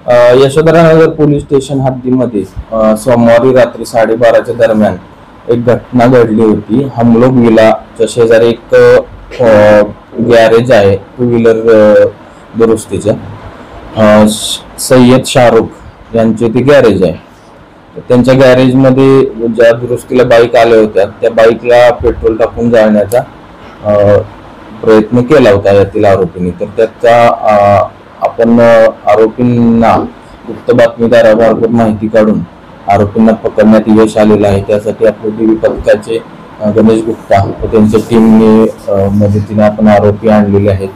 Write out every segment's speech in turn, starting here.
Yashodhara Nagar police station हद्दीमध्ये सोमवारी रात्री 12:30च्या दरम्यान एक घटना घडली होती। हमलोग विलाच्या शेजारी एक गॅरेज आहे टू व्हीलर दुरुस्तीचं। सय्यद शाहरुख यांचे ते गॅरेज आहे। त्यांच्या गॅरेजमध्ये ज्या दुरुस्तीला बाईक आल्या होत्या त्या बाईकला पेट्रोल टाकून जाळण्याचा प्रयत्न केला होता यातील आरोपींनी। तर त्याचा आपण आरोपींना गुप्त बातमीदारामार्फत माहिती काढून आरोपींना पकडण्यात यश आलेलं आहे। त्यासाठी आपले डीबी पथकाचे गणेश गुप्ता व त्यांच्या टीमने मदतीने आपण आरोपी आणलेले आहेत।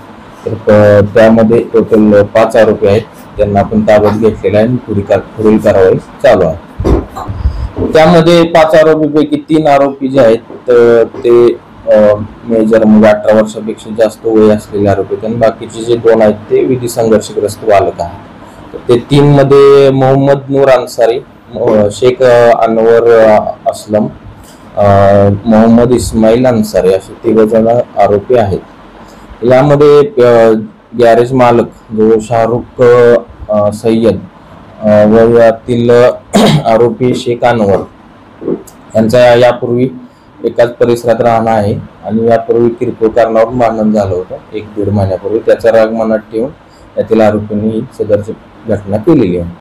तर त्यामध्ये टोटल 5 आरोपी आहेत, त्यांना आपण ताब्यात घेतलेला आहे आणि पुढील कारवाई चालू आहे। त्यामध्ये 5 आरोपीपैकी 3 आरोपी जे आहेत ते मेजर म्हणजे 18 वर्षापेक्षा जास्त वय असलेले आरोपी आहेत आणि बाकीचे जे 2 आहेत ते विधी संघर्षग्रस्त बालक आहेत। ते 3 मध्ये मोहम्मद नूर अन्सारी, शेख अनवर असलम, मोहम्मद इस्माईल अन्सारी असे 3 जण आरोपी आहेत। यामध्ये गॅरेज मालक जो शाहरुख सय्यद व यातील आरोपी शेख अनवर यांचा यापूर्वी एकाच परिसरात राहणं आहे आणि यापूर्वी किरकोळ कारणावरून भांडण झालं होतं 1-1.5 महिन्यापूर्वी। त्याचा राग मनात ठेवून यातील आरोपींनी सदरची घटना केलेली आहे।